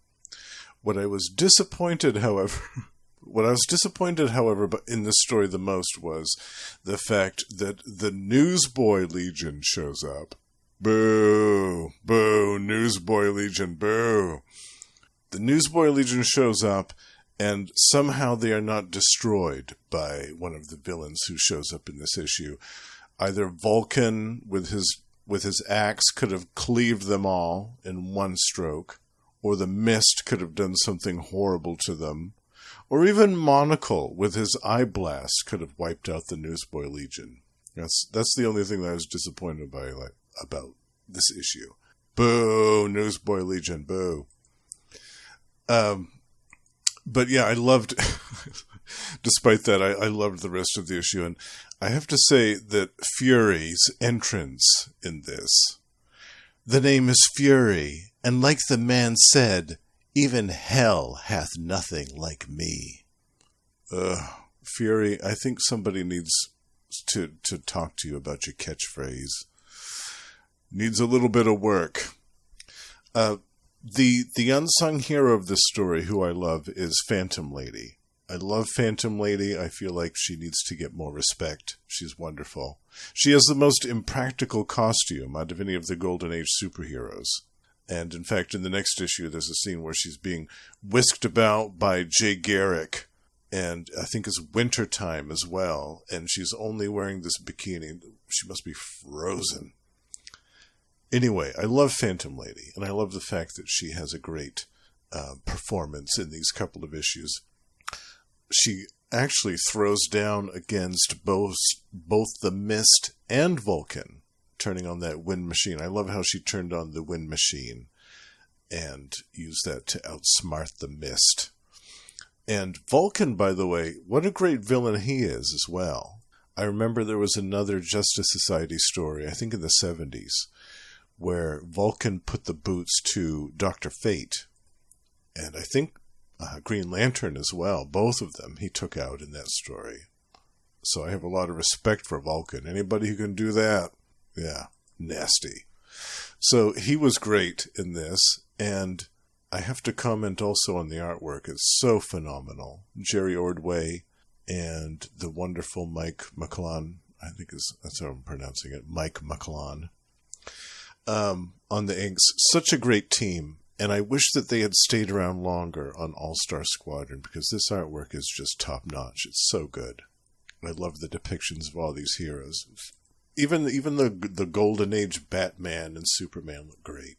What I was disappointed, however, but in this story the most was the fact that the Newsboy Legion shows up. Boo! Boo! Newsboy Legion, boo! The Newsboy Legion shows up, and somehow they are not destroyed by one of the villains who shows up in this issue. Either Vulcan, with his axe, could have cleaved them all in one stroke, or the Mist could have done something horrible to them, or even Monocle, with his eye blast, could have wiped out the Newsboy Legion. That's the only thing that I was disappointed by about this issue. Boo! Newsboy Legion, boo! But yeah, I loved, despite that, I loved the rest of the issue. And I have to say that Fury's entrance in this, the name is Fury, and like the man said, even hell hath nothing like me. Fury, I think somebody needs to talk to you about your catchphrase. Needs a little bit of work. The unsung hero of this story, who I love, is Phantom Lady. I love Phantom Lady. I feel like she needs to get more respect. She's wonderful. She has the most impractical costume out of any of the Golden Age superheroes. And in fact, in the next issue, there's a scene where she's being whisked about by Jay Garrick, and I think it's wintertime as well, and she's only wearing this bikini. She must be frozen. Anyway, I love Phantom Lady, and I love the fact that she has a great performance in these couple of issues. She actually throws down against both the Mist and Vulcan, turning on that wind machine. I love how she turned on the wind machine and used that to outsmart the Mist. And Vulcan, by the way, what a great villain he is as well. I remember there was another Justice Society story, I think in the 70s, where Vulcan put the boots to Dr. Fate. And I think Green Lantern as well. Both of them he took out in that story. So I have a lot of respect for Vulcan. Anybody who can do that, yeah, nasty. So he was great in this, and I have to comment also on the artwork. It's so phenomenal. Jerry Ordway and the wonderful Mike McClellan, I think that's how I'm pronouncing it, Mike McClellan, on the inks. Such a great team. And I wish that they had stayed around longer on All Star Squadron, because this artwork is just top notch. It's so good. I love the depictions of all these heroes. Even the Golden Age Batman and Superman look great.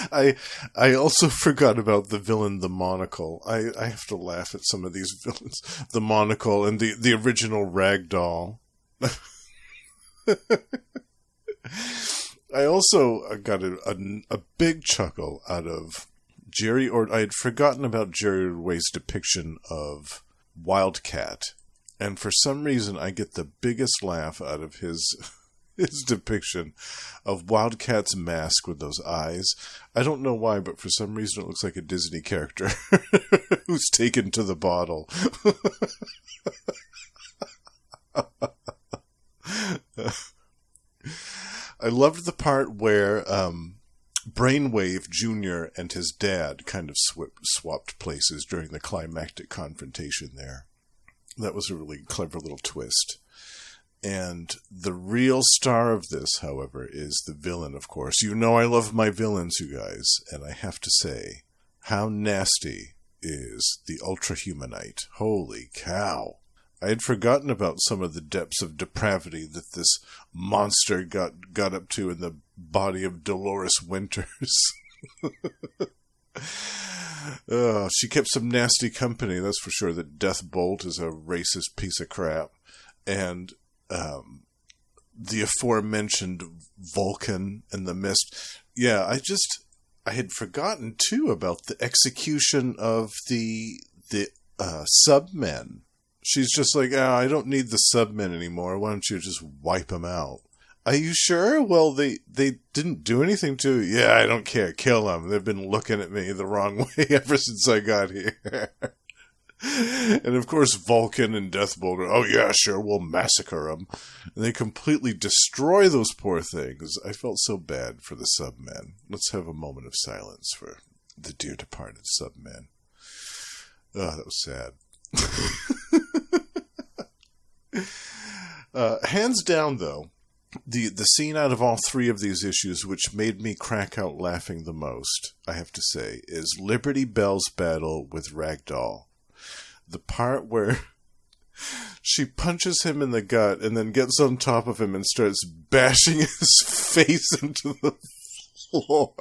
I also forgot about the villain, the Monocle. I have to laugh at some of these villains. The Monocle and the original Ragdoll. I also got a big chuckle out of Jerry I had forgotten about Jerry Ordway's depiction of Wildcat, and for some reason I get the biggest laugh out of his depiction of Wildcat's mask with those eyes. I don't know why, but for some reason it looks like a Disney character who's taken to the bottle. I loved the part where Brainwave Jr. and his dad kind of swapped places during the climactic confrontation there. That was a really clever little twist. And the real star of this, however, is the villain, of course. You know I love my villains, you guys. And I have to say, how nasty is the Ultrahumanite? Holy cow. I had forgotten about some of the depths of depravity that this monster got up to in the body of Dolores Winters. She kept some nasty company, that's for sure. That Death Bolt is a racist piece of crap. And the aforementioned Vulcan and the Mist. Yeah, I had forgotten, too, about the execution of the Submen. She's just like, I don't need the Submen anymore. Why don't you just wipe them out? Are you sure? Well, they didn't do anything to you. Yeah, I don't care. Kill them. They've been looking at me the wrong way ever since I got here. And of course, Vulcan and Deathbolt are, oh yeah, sure, we'll massacre them. And they completely destroy those poor things. I felt so bad for the Submen. Let's have a moment of silence for the dear departed Submen. Oh, that was sad. Hands down, though, the scene out of all three of these issues which made me crack out laughing the most, I have to say, is Liberty Bell's battle with Ragdoll. The part where she punches him in the gut and then gets on top of him and starts bashing his face into the floor.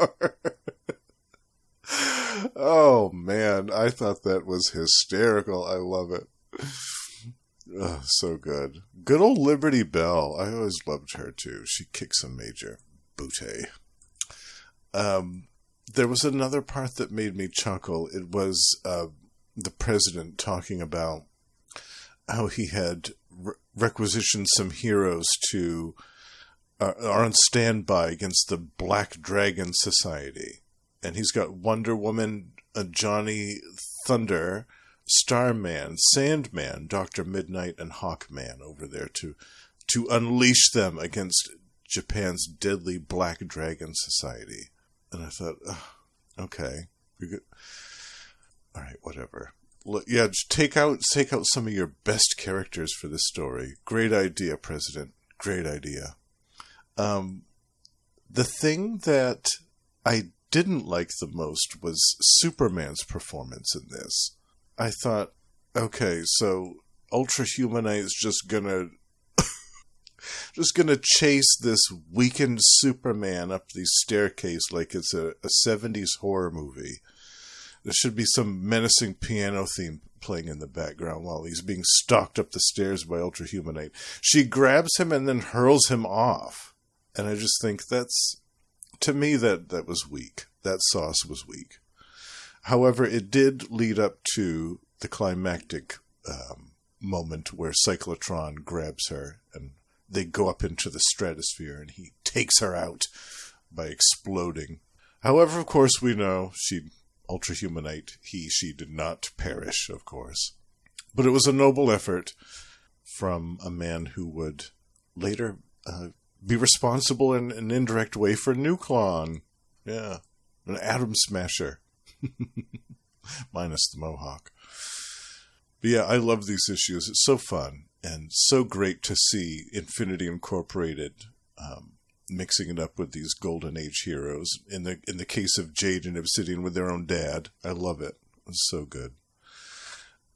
Oh, man, I thought that was hysterical. I love it. Oh, so good. Good old Liberty Bell. I always loved her, too. She kicks some major booty. There was another part that made me chuckle. It was the president talking about how he had requisitioned some heroes to are on standby against the Black Dragon Society. And he's got Wonder Woman, Johnny Thunder, Starman, Sandman, Dr. Midnight, and Hawkman over there to unleash them against Japan's deadly Black Dragon Society. And I thought, okay, all right, whatever. Yeah, just take out some of your best characters for this story. Great idea, President. Great idea. The thing that I didn't like the most was Superman's performance in this. I thought, okay, so Ultra Humanite's just gonna chase this weakened Superman up the staircase like it's a 70s horror movie. There should be some menacing piano theme playing in the background while he's being stalked up the stairs by Ultra Humanite. She grabs him and then hurls him off. And I just think to me, that was weak. That sauce was weak. However, it did lead up to the climactic moment where Cyclotron grabs her and they go up into the stratosphere and he takes her out by exploding. However, of course, we know Ultra Humanite, she did not perish, of course. But it was a noble effort from a man who would later be responsible in an indirect way for Nuklon. Yeah, an atom smasher. Minus the mohawk. But yeah, I love these issues. It's so fun and so great to see Infinity Incorporated mixing it up with these Golden Age heroes. In the case of Jade and Obsidian with their own dad. I love it. It's so good.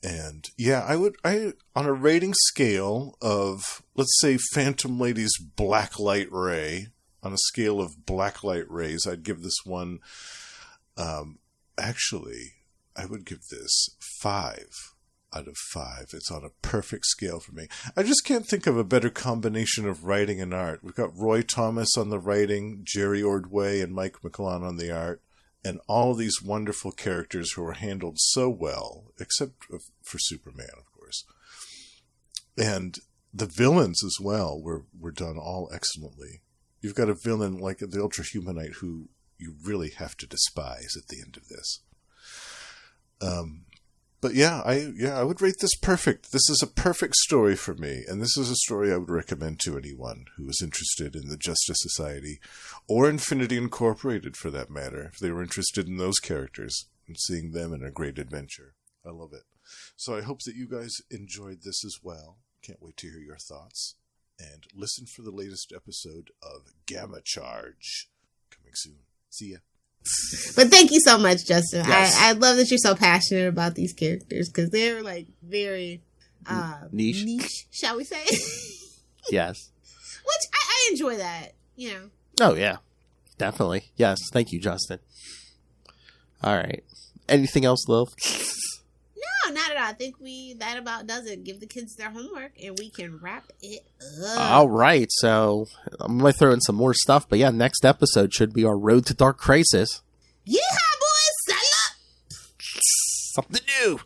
And yeah, I on a rating scale of, let's say, Phantom Lady's Blacklight Ray, on a scale of Blacklight Rays, I'd give this one, actually, I would give this 5 out of 5. It's on a perfect scale for me. I just can't think of a better combination of writing and art. We've got Roy Thomas on the writing, Jerry Ordway and Mike McClellan on the art, and all of these wonderful characters who are handled so well, except for Superman, of course. And the villains as well were done all excellently. You've got a villain like the Ultra Humanite who you really have to despise at the end of this. But yeah, I would rate this perfect. This is a perfect story for me, and this is a story I would recommend to anyone who is interested in the Justice Society, or Infinity Incorporated for that matter, if they were interested in those characters and seeing them in a great adventure. I love it. So I hope that you guys enjoyed this as well. Can't wait to hear your thoughts. And listen for the latest episode of Gamma Charge. Coming soon. See ya. But thank you so much, Justin. Yes. I love that you're so passionate about these characters because they're like very niche, shall we say? Yes. Which I enjoy that, you know. Oh, yeah. Definitely. Yes. Thank you, Justin. All right. Anything else, Lil? No, not at all. I think that about does it. Give the kids their homework and we can wrap it up. All right. So I'm going to throw in some more stuff. But yeah, next episode should be our Road to Dark Crisis. Yeah, boys. Settle up. Something new.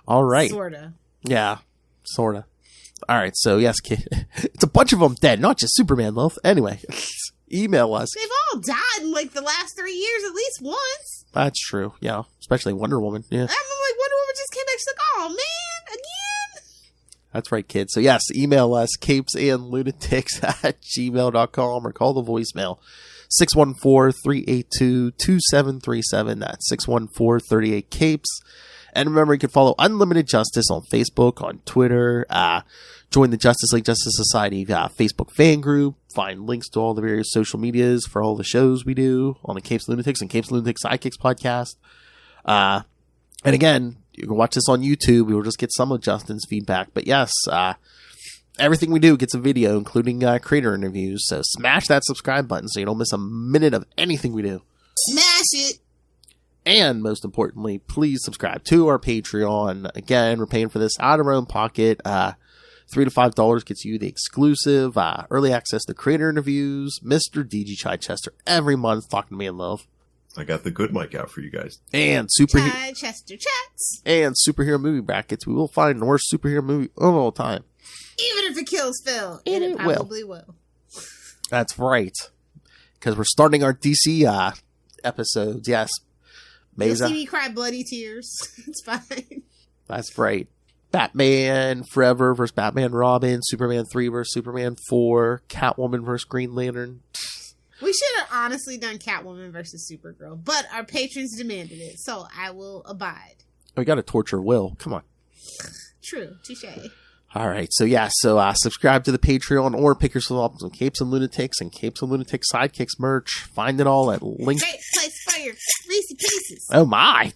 All right. Sorta. Yeah. Sorta. All right. So yes, kid. It's a bunch of them dead, not just Superman, Lil. Anyway, email us. They've all died in like the last 3 years at least once. That's true. Yeah. Especially Wonder Woman. Yeah. I'm like, Wonder Woman just came back. She's like, oh man, again? That's right, kids. So yes, email us, CapesandLunatics@gmail.com, or call the voicemail, 614-382-2737. That's 614-38-CAPES. And remember, you can follow Unlimited Justice on Facebook, on Twitter, join the Justice League Justice Society Facebook fan group, find links to all the various social medias for all the shows we do on the Capes and Lunatics and Capes and Lunatics Sidekicks podcast. And again, you can watch this on YouTube. We will just get some of Justin's feedback. But yes, everything we do gets a video, including creator interviews. So smash that subscribe button so you don't miss a minute of anything we do. Smash it! And most importantly, please subscribe to our Patreon. Again, we're paying for this out of our own pocket. $3 to $5 gets you the exclusive early access to creator interviews. Mr. DG Chichester every month talking to me in love. I got the good mic out for you guys. And Chichester Chats. And superhero movie brackets. We will find the worst superhero movie of all time. Even if it kills Phil. And it probably will. That's right. Because we're starting our DC episodes. Yes. Mesa. You'll see me cry bloody tears. It's fine. That's right. Batman Forever versus Batman Robin. Superman 3 versus Superman 4. Catwoman versus Green Lantern. We should have honestly done Catwoman versus Supergirl, but our patrons demanded it, so I will abide. We got to torture Will. Come on. True. Touché. All right. So, subscribe to the Patreon or pick yourself up some Capes and Lunatics and Capes and Lunatics Sidekicks merch. Find it all at link. Great place for your Reese's Pieces. Oh, my.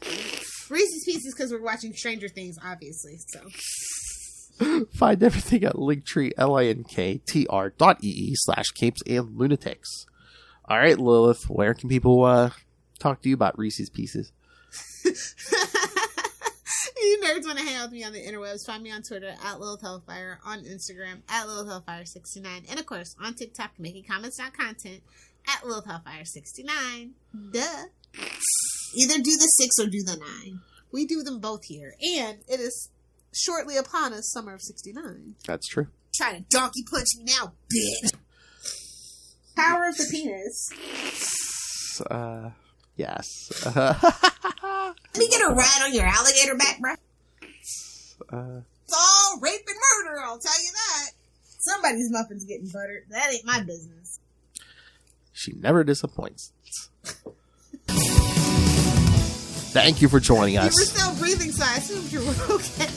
Reese's Pieces because we're watching Stranger Things, obviously, so... Find everything at linktree, linktr.ee/capesandlunatics. All right, Lilith, where can people talk to you about Reese's Pieces? You nerds want to hang out with me on the interwebs, find me on Twitter at Lilith Hellfire, on Instagram at Lilith Hellfire69, and of course on TikTok, making comments, not content, at Lilith Hellfire69. Duh. Either do the 6 or do the 9. We do them both here, and it is shortly upon us, summer of 69. That's true. Try to donkey punch me now, bitch. Power of the penis. Yes. Let me get a ride on your alligator back, bro. It's all rape and murder, I'll tell you that. Somebody's muffin's getting buttered. That ain't my business. She never disappoints. Thank you for joining us. You were still breathing, so I assumed you were okay.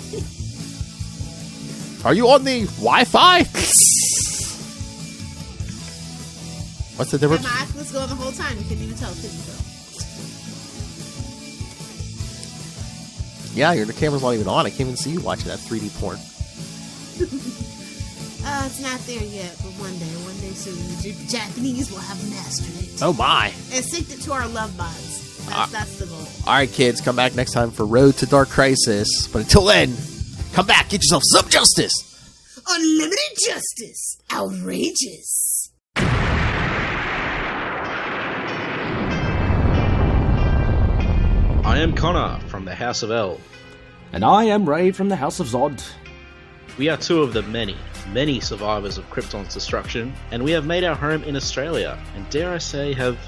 Are you on the Wi-Fi? What's the difference? My eyes was going the whole time. You couldn't even tell, could you, Phil? Yeah, the camera's not even on. I can't even see you watching that 3D porn. It's not there yet, but one day soon, the Japanese will have mastered it. Oh my! And synced it to our love bots. That's the goal. All right, kids, come back next time for Road to Dark Crisis. But until then, come back, get yourself some justice. Unlimited justice, outrageous. I am Connor from the House of L. And I am Ray from the House of Zod. We are two of the many, many survivors of Krypton's destruction, and we have made our home in Australia, and dare I say, have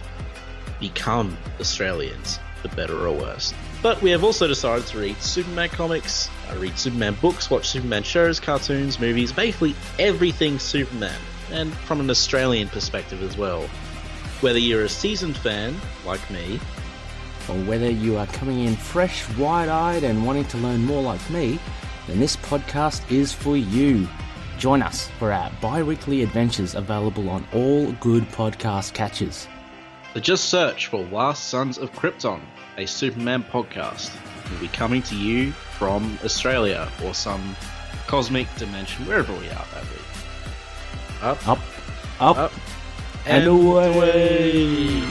become Australians, for better or worse. But we have also decided to read Superman comics, read Superman books, watch Superman shows, cartoons, movies, basically everything Superman, and from an Australian perspective as well. Whether you're a seasoned fan, like me, or whether you are coming in fresh, wide-eyed and wanting to learn more like me, then this podcast is for you. Join us for our bi-weekly adventures available on all good podcast catchers. So just search for Last Sons of Krypton, a Superman podcast. We'll be coming to you from Australia or some cosmic dimension, wherever we are that week. Up, and away.